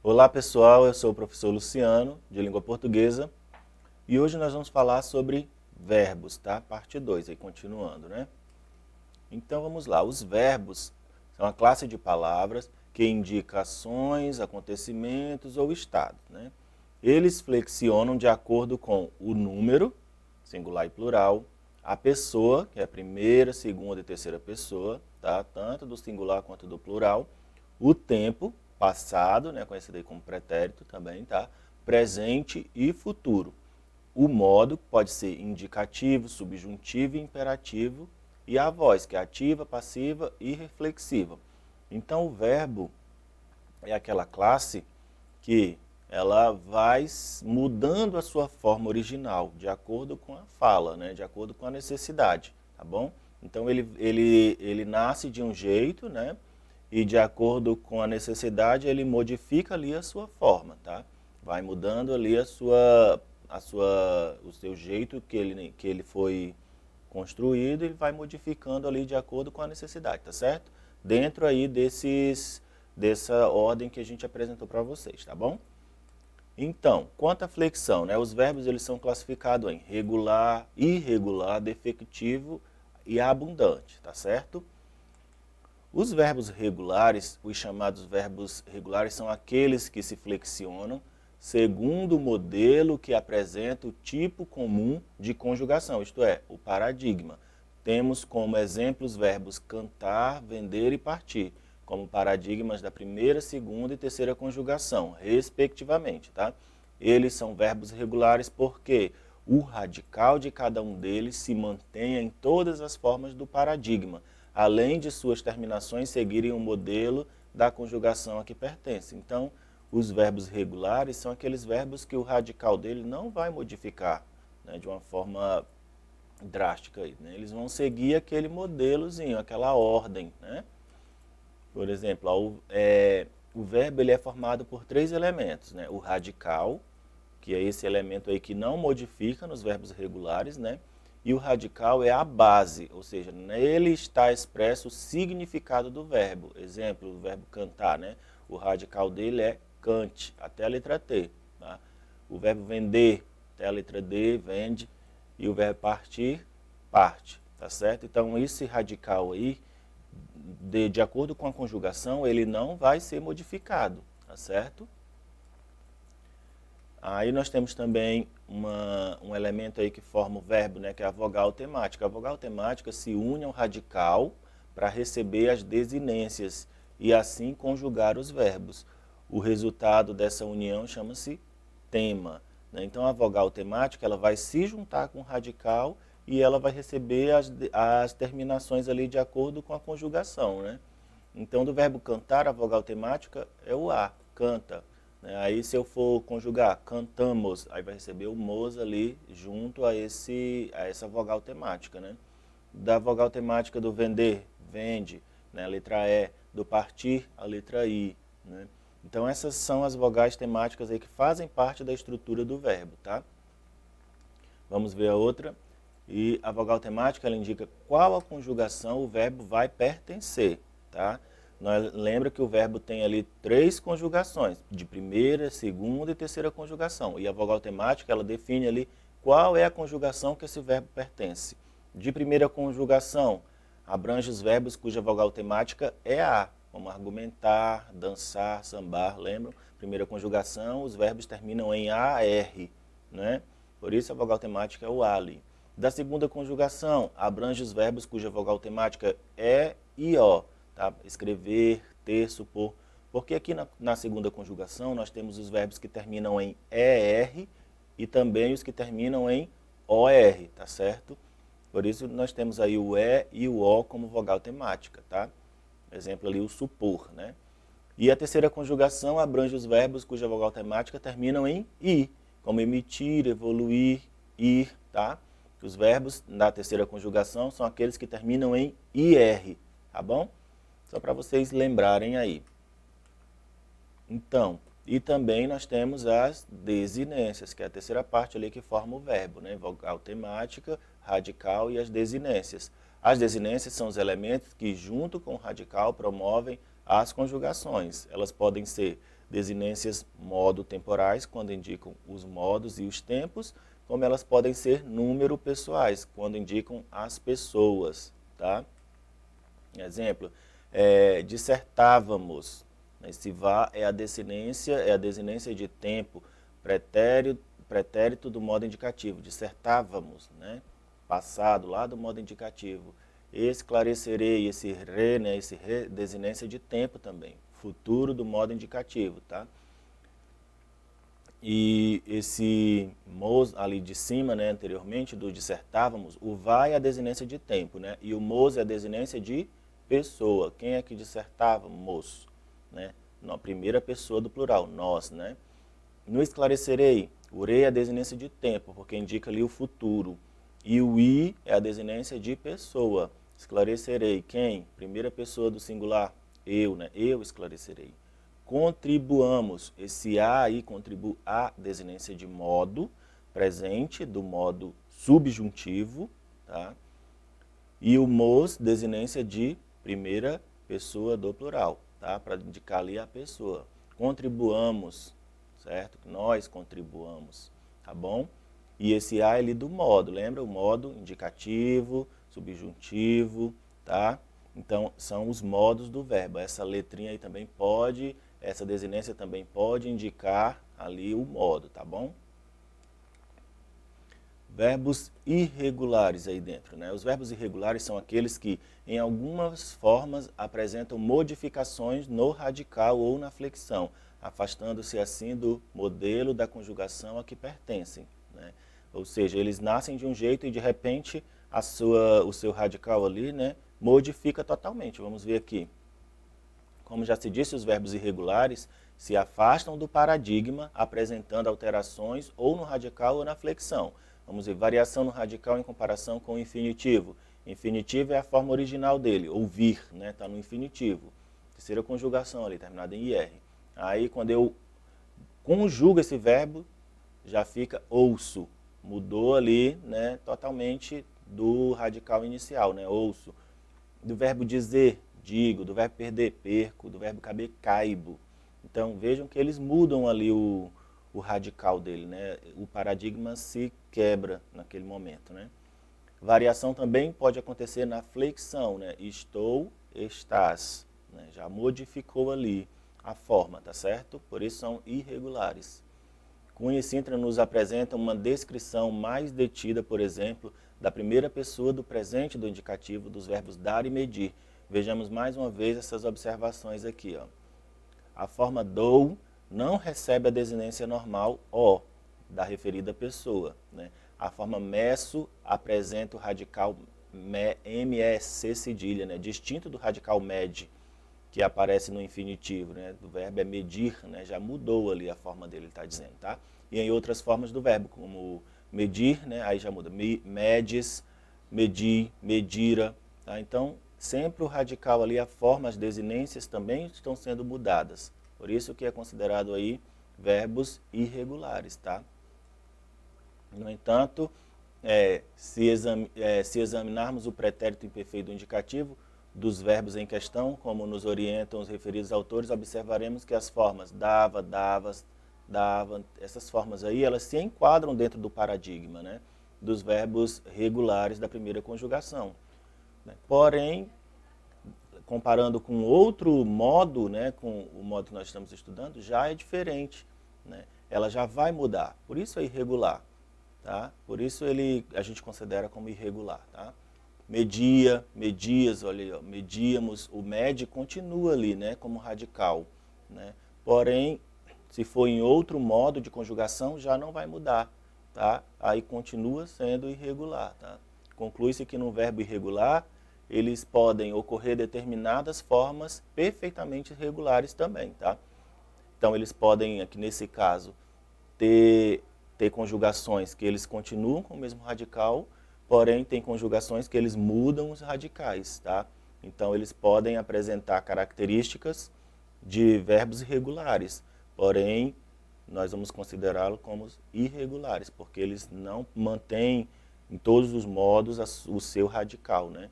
Olá pessoal, eu sou o professor Luciano, de língua portuguesa, e hoje nós vamos falar sobre verbos, tá? Parte 2, aí continuando, né? Então vamos lá, os verbos são a classe de palavras que indica ações, acontecimentos ou estados, né? Eles flexionam de acordo com o número, singular e plural, a pessoa, que é a primeira, segunda e terceira pessoa, tá? Tanto do singular quanto do plural, o tempo, passado, né, conhecido aí como pretérito também, tá? Presente e futuro. O modo pode ser indicativo, subjuntivo e imperativo, e a voz, que é ativa, passiva e reflexiva. Então o verbo é aquela classe que ela vai mudando a sua forma original, de acordo com a fala, né? De acordo com a necessidade, tá bom? Então ele nasce de um jeito, né? E de acordo com a necessidade, ele modifica ali a sua forma, tá? Vai mudando ali o seu jeito que ele foi construído e vai modificando ali de acordo com a necessidade, tá certo? Dentro aí dessa ordem que a gente apresentou para vocês, tá bom? Então, quanto à flexão, né, os verbos eles são classificados em regular, irregular, defectivo e abundante, tá certo? Os verbos regulares, os chamados verbos regulares, são aqueles que se flexionam segundo o modelo que apresenta o tipo comum de conjugação, isto é, o paradigma. Temos como exemplo os verbos cantar, vender e partir, como paradigmas da primeira, segunda e terceira conjugação, respectivamente, tá? Eles são verbos regulares porque o radical de cada um deles se mantém em todas as formas do paradigma, além de suas terminações seguirem o modelo da conjugação a que pertence. Então, os verbos regulares são aqueles verbos que o radical dele não vai modificar, né, de uma forma drástica. Né? Eles vão seguir aquele modelozinho, aquela ordem. Né? Por exemplo, o verbo ele é formado por 3 elementos. Né? O radical, que é esse elemento aí que não modifica nos verbos regulares, né? E o radical é a base, ou seja, nele está expresso o significado do verbo. Exemplo, o verbo cantar, né? O radical dele é cante, até a letra T. Tá? O verbo vender, até a letra D, vende. E o verbo partir, parte, tá certo? Então, esse radical aí, de acordo com a conjugação, ele não vai ser modificado, tá certo? Aí nós temos também um elemento aí que forma o verbo, né, que é a vogal temática. A vogal temática se une ao radical para receber as desinências e assim conjugar os verbos. O resultado dessa união chama-se tema. Né? Então a vogal temática ela vai se juntar com o radical e ela vai receber as terminações ali de acordo com a conjugação. Né? Então do verbo cantar, a vogal temática é o A, canta. Aí se eu for conjugar cantamos, aí vai receber o mos ali junto a essa vogal temática. Né? Da vogal temática do vender, vende, né? A letra E, do partir, a letra I. Né? Então essas são as vogais temáticas aí que fazem parte da estrutura do verbo. Tá? Vamos ver a outra. E a vogal temática ela indica qual a conjugação o verbo vai pertencer. Tá? Lembra que o verbo tem ali 3 conjugações, de primeira, segunda e terceira conjugação. E a vogal temática, ela define ali qual é a conjugação que esse verbo pertence. De primeira conjugação, abrange os verbos cuja vogal temática é a, como argumentar, dançar, sambar, lembram? Primeira conjugação, os verbos terminam em AR, né? Por isso a vogal temática é o A ali. Da segunda conjugação, abrange os verbos cuja vogal temática é e O. Tá? Escrever, ter, supor. Porque aqui na segunda conjugação nós temos os verbos que terminam em ER e também os que terminam em OR, tá certo? Por isso nós temos aí o E e o O como vogal temática, tá? Exemplo ali o supor, né? E a terceira conjugação abrange os verbos cuja vogal temática terminam em I, como emitir, evoluir, ir, tá? Os verbos da terceira conjugação são aqueles que terminam em IR, tá bom? Só para vocês lembrarem aí. Então, e também nós temos as desinências, que é a terceira parte ali que forma o verbo, né? Vogal temática, radical e as desinências. As desinências são os elementos que, junto com o radical, promovem as conjugações. Elas podem ser desinências modo-temporais, quando indicam os modos e os tempos, como elas podem ser número pessoais, quando indicam as pessoas, tá? Exemplo, dissertávamos. Esse vá é a desinência de tempo, pretérito do modo indicativo, dissertávamos, né? Passado, lá do modo indicativo. Esclarecerei, esse re, né? Esse re, desinência de tempo também, futuro do modo indicativo, tá? E esse mos ali de cima, né, anteriormente, do dissertávamos, o vai é a desinência de tempo, né? E o mos é a desinência de pessoa. Quem é que dissertávamos, né? Na primeira pessoa do plural, nós, né? No esclarecerei, o re é a desinência de tempo, porque indica ali o futuro. E o i é a desinência de pessoa. Esclarecerei, quem? Primeira pessoa do singular, eu, né? Eu esclarecerei. Contribuamos, esse a aí contribui a desinência de modo presente, do modo subjuntivo, tá? E o mos, desinência de primeira pessoa do plural, tá? Para indicar ali a pessoa. Contribuamos, certo? Nós contribuamos, tá bom? E esse a é ali do modo, lembra? O modo indicativo, subjuntivo, tá? Então, são os modos do verbo. Essa letrinha aí também pode, essa desinência também pode indicar ali o modo, tá bom? Verbos irregulares aí dentro, né? Os verbos irregulares são aqueles que, em algumas formas, apresentam modificações no radical ou na flexão, afastando-se assim do modelo da conjugação a que pertencem, né? Ou seja, eles nascem de um jeito e de repente o seu radical ali, né, modifica totalmente. Vamos ver aqui. Como já se disse, os verbos irregulares se afastam do paradigma, apresentando alterações ou no radical ou na flexão. Vamos ver, variação no radical em comparação com o infinitivo. Infinitivo é a forma original dele, ouvir, né? Está no infinitivo. Terceira conjugação ali, terminada em IR. Aí, quando eu conjugo esse verbo, já fica ouço. Mudou ali, né, totalmente do radical inicial, né? Ouço. Do verbo dizer, digo. Do verbo perder, perco. Do verbo caber, caibo. Então, vejam que eles mudam ali o radical dele, né? O paradigma se quebra naquele momento, né? Variação também pode acontecer na flexão, né? Estou, estás, né? Já modificou ali a forma, tá certo? Por isso são irregulares. Cunha e Sintra nos apresentam uma descrição mais detida, por exemplo, da primeira pessoa do presente do indicativo dos verbos dar e medir. Vejamos mais uma vez essas observações aqui, ó. A forma dou não recebe a desinência normal o da referida pessoa, né? A forma meço apresenta o radical MEC cedilha, né? Distinto do radical med, que aparece no infinitivo, né? Do verbo é medir, né? Já mudou ali a forma dele, está dizendo, tá? E em outras formas do verbo, como medir, né? Aí já muda, medes, medir, medira, tá? Então, sempre o radical ali, a forma, as desinências também estão sendo mudadas. Por isso que é considerado aí verbos irregulares, tá? No entanto, se examinarmos o pretérito imperfeito do indicativo dos verbos em questão, como nos orientam os referidos autores, observaremos que as formas dava, davas, dava, essas formas aí, elas se enquadram dentro do paradigma, né, dos verbos regulares da primeira conjugação. Porém, comparando com outro modo, né, com o modo que nós estamos estudando, já é diferente, né? Ela já vai mudar, por isso é irregular, tá? Por isso a gente considera como irregular, tá? Media, medias, olha aí, ó, medíamos, o med continua ali, né, como radical, né? Porém, se for em outro modo de conjugação, já não vai mudar, tá? Aí continua sendo irregular, tá? Conclui-se que no verbo irregular, eles podem ocorrer determinadas formas perfeitamente regulares também, tá? Então, eles podem, aqui nesse caso, ter conjugações que eles continuam com o mesmo radical, porém, tem conjugações que eles mudam os radicais, tá? Então, eles podem apresentar características de verbos irregulares, porém, nós vamos considerá-los como irregulares, porque eles não mantêm, em todos os modos, o seu radical, né?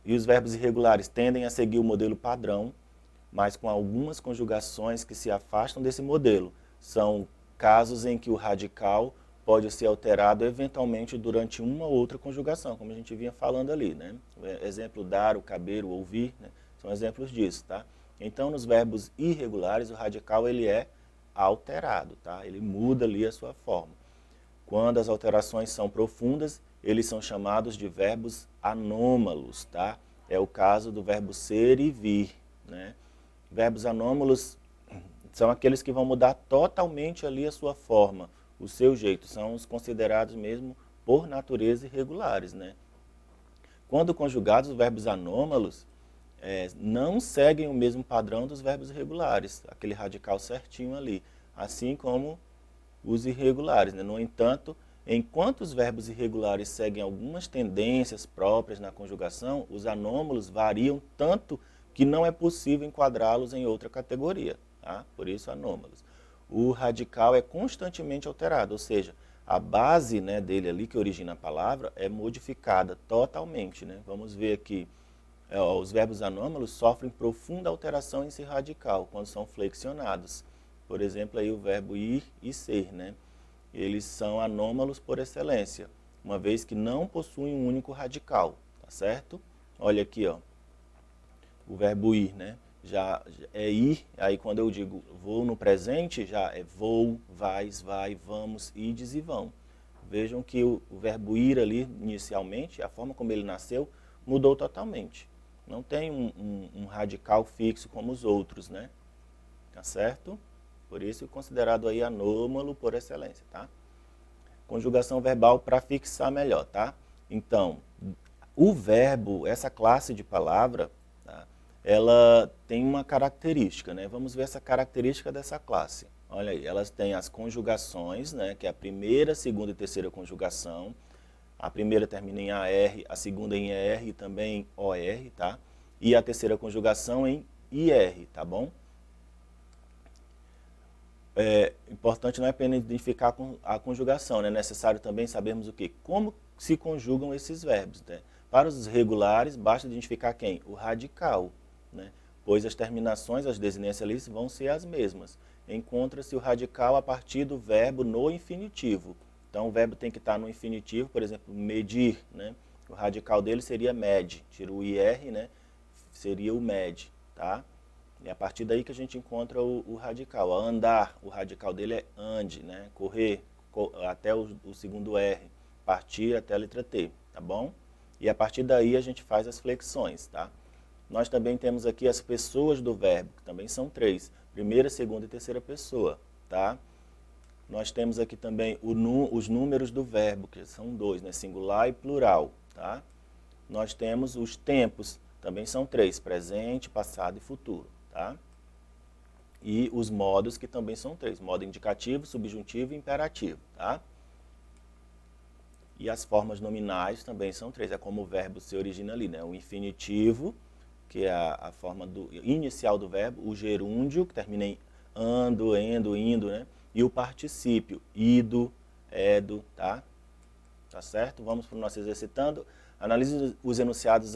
E os verbos irregulares tendem a seguir o modelo padrão, mas com algumas conjugações que se afastam desse modelo. São casos em que o radical pode ser alterado eventualmente durante uma ou outra conjugação, como a gente vinha falando ali, né? Exemplo, dar, o caber, o ouvir, né? São exemplos disso, tá? Então, nos verbos irregulares, o radical ele é alterado, tá? Ele muda ali a sua forma. Quando as alterações são profundas, eles são chamados de verbos anômalos, tá? É o caso do verbo ser e vir, né? Verbos anômalos são aqueles que vão mudar totalmente ali a sua forma, o seu jeito. São os considerados mesmo, por natureza, irregulares, né? Quando conjugados, os verbos anômalos não seguem o mesmo padrão dos verbos irregulares, aquele radical certinho ali, assim como os irregulares, né? No entanto, enquanto os verbos irregulares seguem algumas tendências próprias na conjugação, os anômalos variam tanto que não é possível enquadrá-los em outra categoria, tá? Por isso, anômalos. O radical é constantemente alterado, ou seja, a base, né, dele ali, que origina a palavra, é modificada totalmente, né? Vamos ver aqui, os verbos anômalos sofrem profunda alteração em si radical, quando são flexionados. Por exemplo, aí o verbo ir e ser, né? Eles são anômalos por excelência, uma vez que não possuem um único radical, tá certo? Olha aqui, ó, o verbo ir, né? Já é ir, aí quando eu digo vou no presente, já é vou, vais, vai, vamos, ides e vão. Vejam que o verbo ir ali, inicialmente, a forma como ele nasceu, mudou totalmente. Não tem um radical fixo como os outros, né? Tá certo? Por isso, considerado aí anômalo por excelência, tá? Conjugação verbal para fixar melhor, tá? Então, o verbo, essa classe de palavra, tá? Ela tem uma característica, né? Vamos ver essa característica dessa classe. Olha aí, elas têm as conjugações, né? Que é a primeira, segunda e terceira conjugação. A primeira termina em AR, a segunda em ER e também em OR, tá? E a terceira conjugação em IR, tá bom? Importante não é apenas identificar a conjugação, né? É necessário também sabermos o quê? Como se conjugam esses verbos, né? Para os regulares, basta identificar quem? O radical, né? Pois as terminações, as desinências ali vão ser as mesmas. Encontra-se o radical a partir do verbo no infinitivo. Então, o verbo tem que estar no infinitivo, por exemplo, medir, né? O radical dele seria med, tira o IR, né? Seria o med, tá? É a partir daí que a gente encontra o radical. Andar, o radical dele é ande, né? Correr, até o segundo R. Partir até a letra T, tá bom? E a partir daí a gente faz as flexões, tá? Nós também temos aqui as pessoas do verbo, que também são 3. Primeira, segunda e terceira pessoa, tá? Nós temos aqui também os números do verbo, que são 2, né? Singular e plural, tá? Nós temos os tempos, também são 3, presente, passado e futuro. Tá? E os modos, que também são 3, modo indicativo, subjuntivo e imperativo. Tá? E as formas nominais também são 3, é como o verbo se origina ali, né? O infinitivo, que é a forma inicial do verbo, o gerúndio, que termina em ando, endo, indo, né? E o particípio, ido, edo, tá? Tá certo? Vamos para o nosso exercitando. Analise os enunciados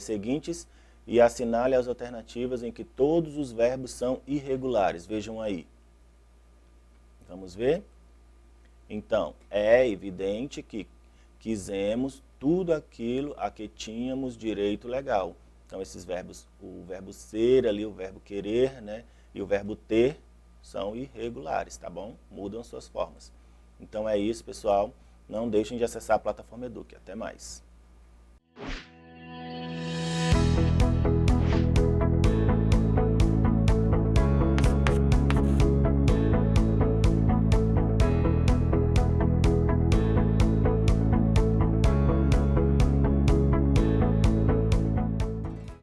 seguintes e assinale as alternativas em que todos os verbos são irregulares. Vejam aí. Vamos ver? Então, é evidente que quisemos tudo aquilo a que tínhamos direito legal. Então, esses verbos, o verbo ser ali, o verbo querer, né, e o verbo ter, são irregulares, tá bom? Mudam suas formas. Então, é isso, pessoal. Não deixem de acessar a plataforma Eduque. Até mais.